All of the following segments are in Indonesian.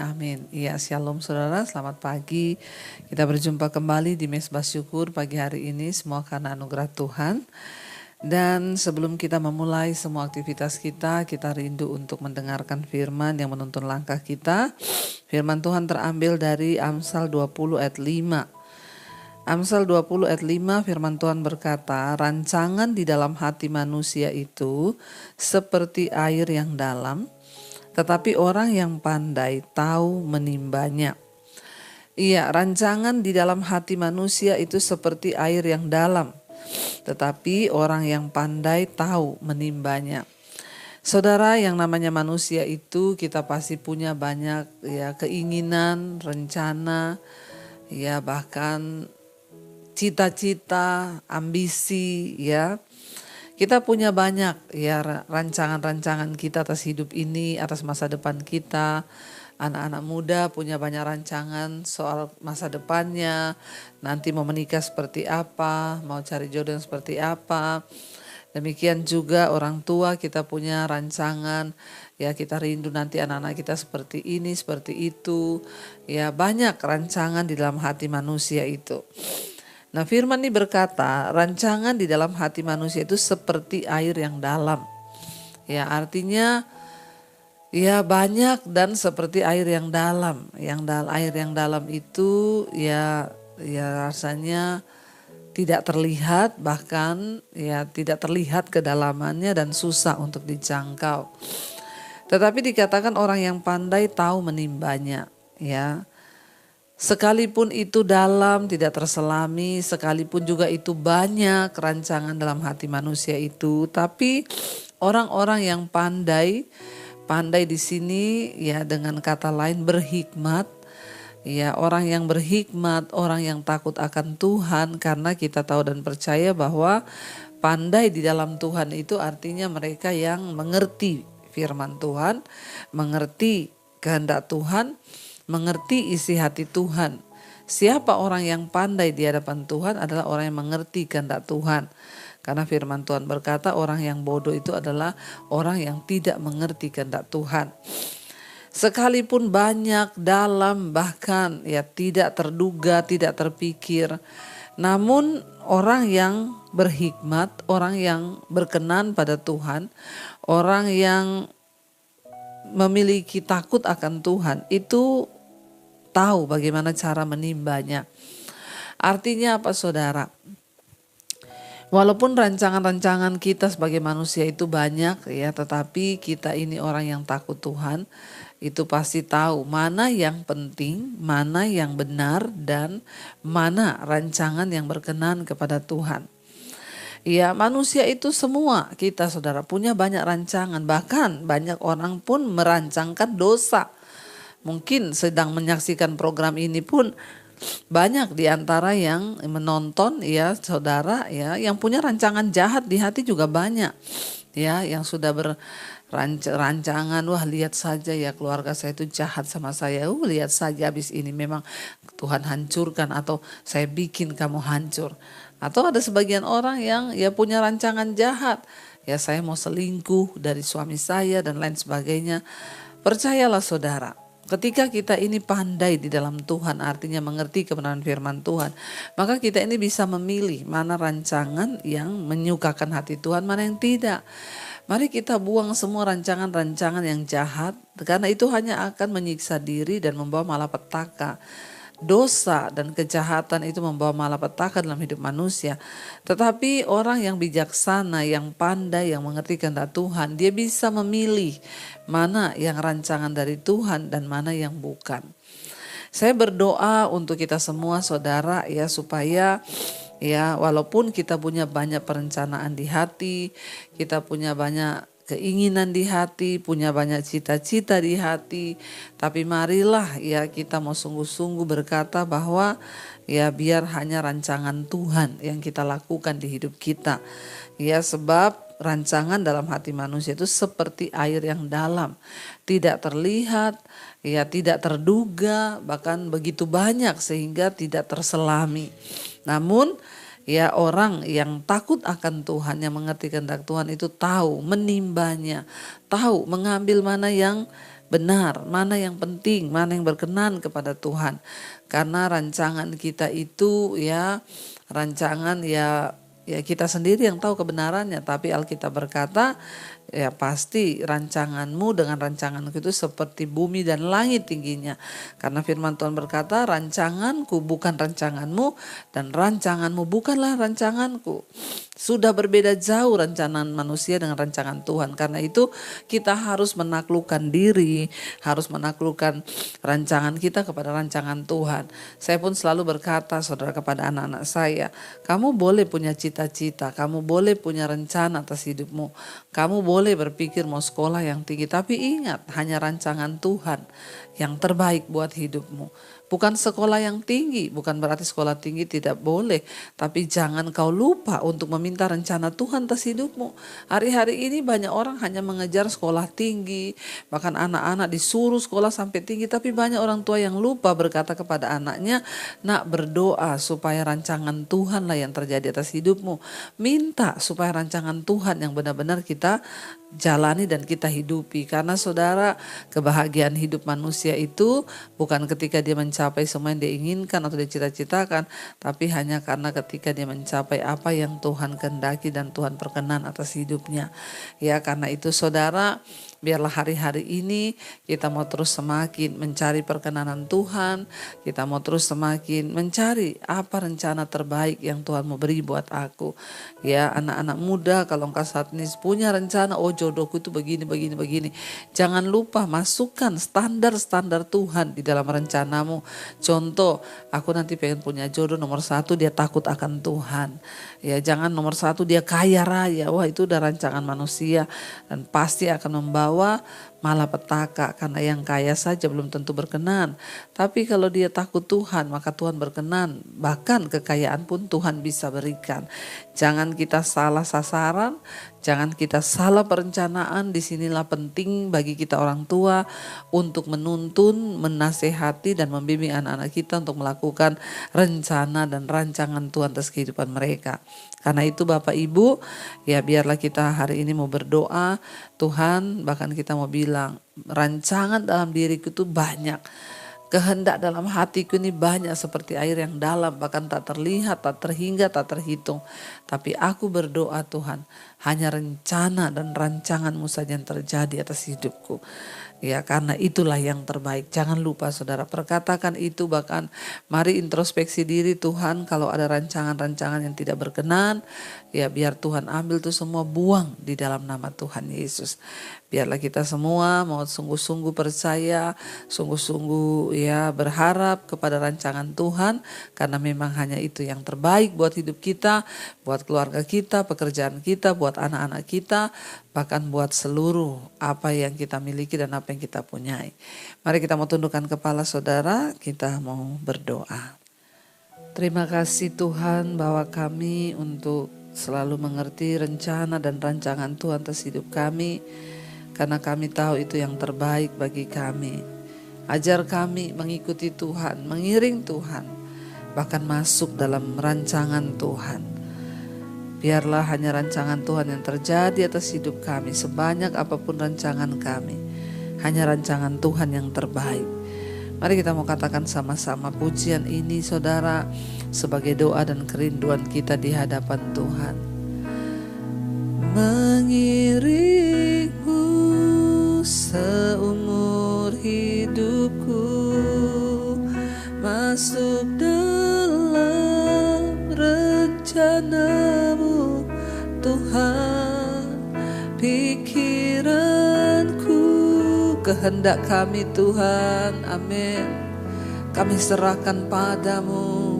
amin. Iya, shalom saudara, selamat pagi. Kita berjumpa kembali di Mesbah Syukur pagi hari ini, semua karena anugerah Tuhan. Dan sebelum kita memulai semua aktivitas kita rindu untuk mendengarkan firman yang menuntun langkah kita. Firman Tuhan terambil dari Amsal 20 ayat 5. Amsal 20 ayat 5 firman Tuhan berkata, rancangan di dalam hati manusia itu seperti air yang dalam, tetapi orang yang pandai tahu menimbanya. Iya, rancangan di dalam hati manusia itu seperti air yang dalam, tetapi orang yang pandai tahu menimbanya. Saudara, yang namanya manusia itu kita pasti punya banyak ya keinginan, rencana, ya bahkan cita-cita, ambisi ya. Kita punya banyak ya rancangan-rancangan kita atas hidup ini, atas masa depan kita. Anak-anak muda punya banyak rancangan soal masa depannya, nanti mau menikah seperti apa, mau cari jodoh yang seperti apa. Demikian juga orang tua kita punya rancangan, ya kita rindu nanti anak-anak kita seperti ini, seperti itu. Ya banyak rancangan di dalam hati manusia itu. Nah, firman ini berkata, rancangan di dalam hati manusia itu seperti air yang dalam. Ya, artinya ya banyak dan seperti air yang dalam. Air yang dalam itu ya rasanya tidak terlihat, bahkan ya tidak terlihat kedalamannya dan susah untuk dijangkau. Tetapi dikatakan orang yang pandai tahu menimbanya, ya. Sekalipun itu dalam, tidak terselami, sekalipun juga itu banyak rancangan dalam hati manusia itu, tapi orang-orang yang pandai di sini ya dengan kata lain berhikmat, ya orang yang berhikmat, orang yang takut akan Tuhan, karena kita tahu dan percaya bahwa pandai di dalam Tuhan itu artinya mereka yang mengerti firman Tuhan, mengerti kehendak Tuhan, mengerti isi hati Tuhan. Siapa orang yang pandai di hadapan Tuhan adalah orang yang mengerti kehendak Tuhan. Karena firman Tuhan berkata orang yang bodoh itu adalah orang yang tidak mengerti kehendak Tuhan. Sekalipun banyak, dalam, bahkan ya tidak terduga, tidak terpikir. Namun orang yang berhikmat, orang yang berkenan pada Tuhan, orang yang memiliki takut akan Tuhan itu tahu bagaimana cara menimbanya. Artinya apa saudara? Walaupun rancangan-rancangan kita sebagai manusia itu banyak ya, tetapi kita ini orang yang takut Tuhan, itu pasti tahu mana yang penting, mana yang benar, dan mana rancangan yang berkenan kepada Tuhan. Ya, manusia itu semua kita saudara punya banyak rancangan, bahkan banyak orang pun merancangkan dosa. Mungkin sedang menyaksikan program ini pun banyak di antara yang menonton ya saudara ya yang punya rancangan jahat di hati juga banyak ya, yang sudah rancangan, wah lihat saja ya keluarga saya itu jahat sama saya, lihat saja habis ini memang Tuhan hancurkan, atau saya bikin kamu hancur. Atau ada sebagian orang yang ya punya rancangan jahat, ya saya mau selingkuh dari suami saya dan lain sebagainya. Percayalah saudara, ketika kita ini pandai di dalam Tuhan, artinya mengerti kebenaran firman Tuhan, maka kita ini bisa memilih mana rancangan yang menyukakan hati Tuhan, mana yang tidak. Mari kita buang semua rancangan-rancangan yang jahat, karena itu hanya akan menyiksa diri dan membawa malapetaka. Dosa dan kejahatan itu membawa malapetaka dalam hidup manusia. Tetapi orang yang bijaksana, yang pandai, yang mengerti kehendak Tuhan, dia bisa memilih mana yang rancangan dari Tuhan dan mana yang bukan. Saya berdoa untuk kita semua saudara ya, supaya ya walaupun kita punya banyak perencanaan di hati, kita punya banyak keinginan di hati, punya banyak cita-cita di hati, tapi marilah ya kita mau sungguh-sungguh berkata bahwa ya biar hanya rancangan Tuhan yang kita lakukan di hidup kita. Ya sebab rancangan dalam hati manusia itu seperti air yang dalam, tidak terlihat, ya tidak terduga, bahkan begitu banyak sehingga tidak terselami. Namun ya orang yang takut akan Tuhan, yang mengerti kehendak Tuhan itu tahu menimbanya, tahu mengambil mana yang benar, mana yang penting, mana yang berkenan kepada Tuhan. Karena rancangan kita itu rancangan kita sendiri yang tahu kebenarannya, tapi Alkitab berkata pasti rancanganmu dengan rancanganku itu seperti bumi dan langit tingginya. Karena firman Tuhan berkata, rancanganku bukan rancanganmu dan rancanganmu bukanlah rancanganku. Sudah berbeda jauh rancangan manusia dengan rancangan Tuhan. Karena itu kita harus menaklukkan diri, harus menaklukkan rancangan kita kepada rancangan Tuhan. Saya pun selalu berkata, saudara, kepada anak-anak saya, kamu boleh punya cita-cita, kamu boleh punya rencana atas hidupmu, kamu boleh berpikir mau sekolah yang tinggi, tapi ingat, hanya rancangan Tuhan yang terbaik buat hidupmu. Bukan sekolah yang tinggi, bukan berarti sekolah tinggi tidak boleh, tapi jangan kau lupa untuk meminta rencana Tuhan atas hidupmu. Hari-hari ini banyak orang hanya mengejar sekolah tinggi, bahkan anak-anak disuruh sekolah sampai tinggi, tapi banyak orang tua yang lupa berkata kepada anaknya, nak, berdoa supaya rancangan Tuhan lah yang terjadi atas hidupmu. Minta supaya rancangan Tuhan yang benar-benar kita jalani dan kita hidupi. Karena saudara, kebahagiaan hidup manusia itu bukan ketika dia mencapai semua yang dia inginkan atau dia cita-citakan, tapi hanya karena ketika dia mencapai apa yang Tuhan kehendaki dan Tuhan perkenan atas hidupnya. Ya, karena itu saudara, biarlah hari-hari ini kita mau terus semakin mencari perkenanan Tuhan, kita mau terus semakin mencari apa rencana terbaik yang Tuhan mau beri buat aku. Ya, anak-anak muda, kalau engkau saat ini punya rencana, jodohku itu begini. Jangan lupa masukkan standar-standar Tuhan di dalam rencanamu. Contoh, aku nanti pengen punya jodoh, nomor 1 dia takut akan Tuhan. Ya, jangan nomor 1 dia kaya raya. Wah, itu udah rancangan manusia dan pasti akan membawa malapetaka, karena yang kaya saja belum tentu berkenan. Tapi kalau dia takut Tuhan, maka Tuhan berkenan. Bahkan kekayaan pun Tuhan bisa berikan. Jangan kita salah sasaran, jangan kita salah perencanaan. Disinilah penting bagi kita orang tua untuk menuntun, menasehati dan membimbing anak-anak kita untuk melakukan rencana dan rancangan Tuhan atas kehidupan mereka. Karena itu Bapak Ibu, ya biarlah kita hari ini mau berdoa, Tuhan, bahkan kita mau bilang, rancangan dalam diriku itu banyak. Kehendak dalam hatiku ini banyak seperti air yang dalam, bahkan tak terlihat, tak terhingga, tak terhitung. Tapi aku berdoa Tuhan, hanya rencana dan rancangan-Mu saja yang terjadi atas hidupku. Ya, karena itulah yang terbaik. Jangan lupa saudara, perkatakan itu, bahkan mari introspeksi diri. Tuhan, kalau ada rancangan-rancangan yang tidak berkenan, ya biar Tuhan ambil itu semua, buang di dalam nama Tuhan Yesus. Biarlah kita semua mau sungguh-sungguh percaya, sungguh-sungguh berharap kepada rancangan Tuhan, karena memang hanya itu yang terbaik buat hidup kita, buat keluarga kita, pekerjaan kita, buat anak-anak kita, bahkan buat seluruh apa yang kita miliki dan apa yang kita punyai. Mari kita mau tundukkan kepala saudara, kita mau berdoa. Terima kasih Tuhan bahwa kami untuk selalu mengerti rencana dan rancangan Tuhan atas hidup kami, karena kami tahu itu yang terbaik bagi kami. Ajar kami mengikuti Tuhan, mengiring Tuhan, bahkan masuk dalam rancangan Tuhan. Biarlah hanya rancangan Tuhan yang terjadi atas hidup kami, sebanyak apapun rancangan kami, hanya rancangan Tuhan yang terbaik. Mari kita mau katakan sama-sama pujian ini saudara, sebagai doa dan kerinduan kita di hadapan Tuhan. Mengiringmu seumur hidupku, masuk dalam rencanamu Tuhan. Pikiranku, kehendak kami Tuhan, amin, kami serahkan padamu.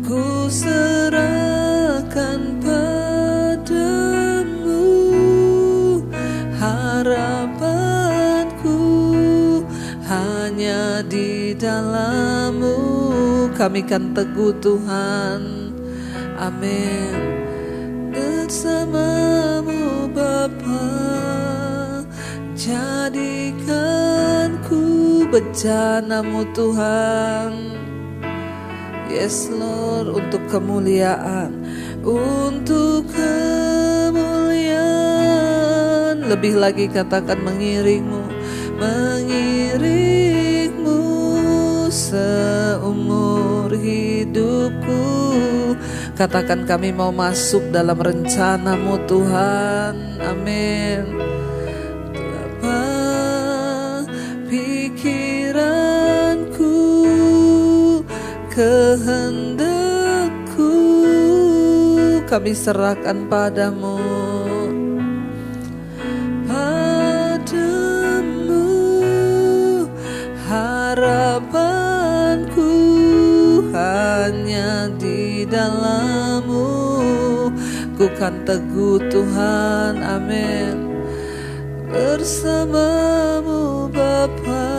Ku serahkan padamu harapanku, hanya di dalam-Mu kami kan teguh Tuhan, amin. Bersama-Mu Bapa, jadikan ku bejana-Mu Tuhan. Yes Lord, untuk kemuliaan, untuk kemuliaan. Lebih lagi katakan mengiringmu, mengiringmu seumur hidupku. Katakan, kami mau masuk dalam rencana-Mu Tuhan. Amin. Apa pikiranku, kehendakku, kami serahkan padamu. Padamu harapanku hanya di dalam-Mu. Ku kan teguh Tuhan, amin. Bersama-Mu Bapa,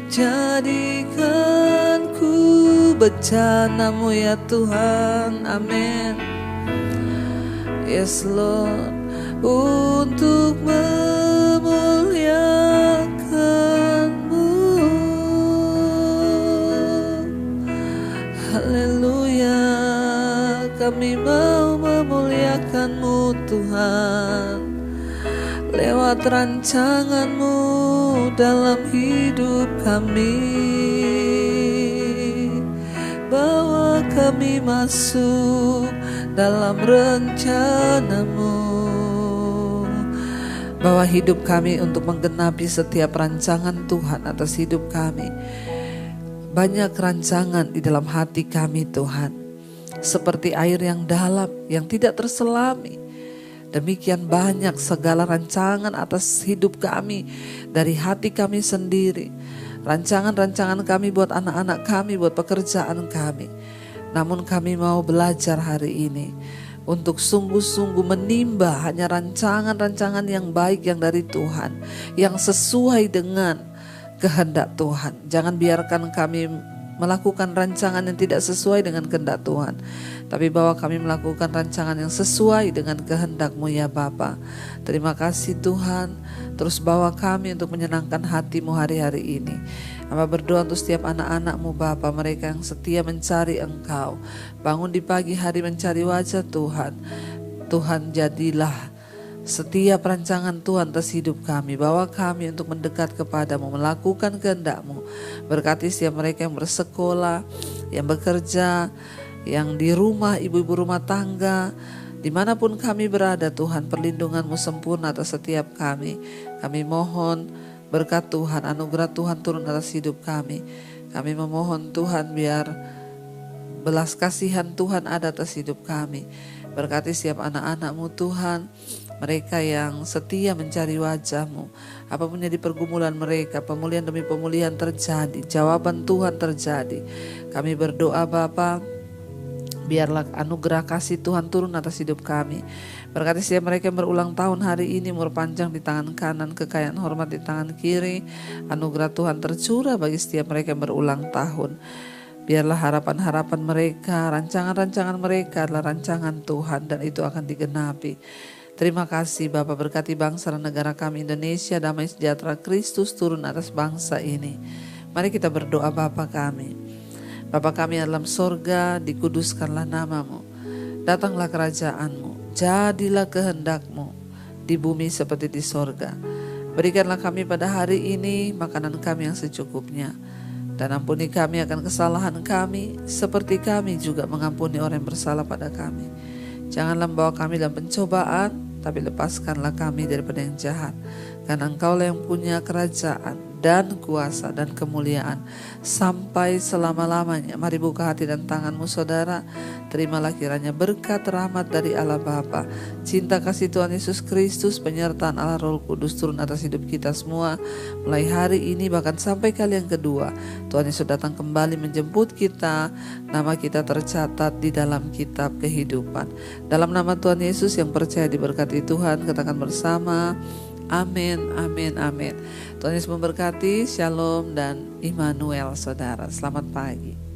jadikan ku bencana-Mu ya Tuhan, amin. Yes Lord, untuk memuliakan-Mu. Haleluya, kami mau memuliakan-Mu Tuhan, lewat rancangan-Mu dalam hidup kami. Bawa kami masuk dalam rencana-Mu. Bawa hidup kami untuk menggenapi setiap rancangan Tuhan atas hidup kami. Banyak rancangan di dalam hati kami Tuhan, seperti air yang dalam yang tidak terselami. Demikian banyak segala rancangan atas hidup kami dari hati kami sendiri. Rancangan-rancangan kami buat anak-anak kami, buat pekerjaan kami. Namun kami mau belajar hari ini untuk sungguh-sungguh menimba hanya rancangan-rancangan yang baik yang dari Tuhan, yang sesuai dengan kehendak Tuhan. Jangan biarkan kami melakukan rancangan yang tidak sesuai dengan kehendak Tuhan, tapi bahwa kami melakukan rancangan yang sesuai dengan kehendak-Mu ya Bapa. Terima kasih Tuhan, terus bawa kami untuk menyenangkan hati-Mu hari-hari ini. Hamba berdoa untuk setiap anak-anak-Mu Bapa, mereka yang setia mencari Engkau, bangun di pagi hari mencari wajah Tuhan. Tuhan, jadilah setiap rancangan Tuhan atas hidup kami. Bawa kami untuk mendekat kepadamu, melakukan kehendak-Mu. Berkati setiap mereka yang bersekolah, yang bekerja, yang di rumah, ibu-ibu rumah tangga, dimanapun kami berada Tuhan, perlindungan-Mu sempurna atas setiap kami. Kami mohon berkat Tuhan, anugerah Tuhan turun atas hidup kami. Kami memohon Tuhan biar belas kasihan Tuhan ada atas hidup kami. Berkati setiap anak-anak-Mu Tuhan, mereka yang setia mencari wajah-Mu. Apapun jadi pergumulan mereka, pemulihan demi pemulihan terjadi, jawaban Tuhan terjadi. Kami berdoa Bapa, biarlah anugerah kasih Tuhan turun atas hidup kami. Berkati setiap mereka yang berulang tahun hari ini, umur panjang di tangan kanan, kekayaan hormat di tangan kiri. Anugerah Tuhan tercurah bagi setiap mereka yang berulang tahun. Biarlah harapan-harapan mereka, rancangan-rancangan mereka adalah rancangan Tuhan dan itu akan digenapi. Terima kasih Bapa, berkati bangsa dan negara kami Indonesia, damai sejahtera Kristus turun atas bangsa ini. Mari kita berdoa Bapa kami. Bapa kami dalam sorga, dikuduskanlah nama-Mu. Datanglah kerajaan-Mu, jadilah kehendak-Mu di bumi seperti di sorga. Berikanlah kami pada hari ini makanan kami yang secukupnya. Dan ampuni kami akan kesalahan kami, seperti kami juga mengampuni orang yang bersalah pada kami. Janganlah membawa kami dalam pencobaan, tapi lepaskanlah kami daripada yang jahat. Karena Engkau-lah yang punya kerajaan dan kuasa dan kemuliaan sampai selama-lamanya. Mari buka hati dan tanganmu saudara. Terimalah kiranya berkat rahmat dari Allah Bapa, cinta kasih Tuhan Yesus Kristus, penyertaan Allah Roh Kudus turun atas hidup kita semua. Mulai hari ini bahkan sampai kali yang kedua, Tuhan Yesus datang kembali menjemput kita. Nama kita tercatat di dalam kitab kehidupan. Dalam nama Tuhan Yesus yang percaya diberkati Tuhan, katakan bersama, amin, amin, amin. Tuhan Yesus memberkati, shalom dan Immanuel saudara. Selamat pagi.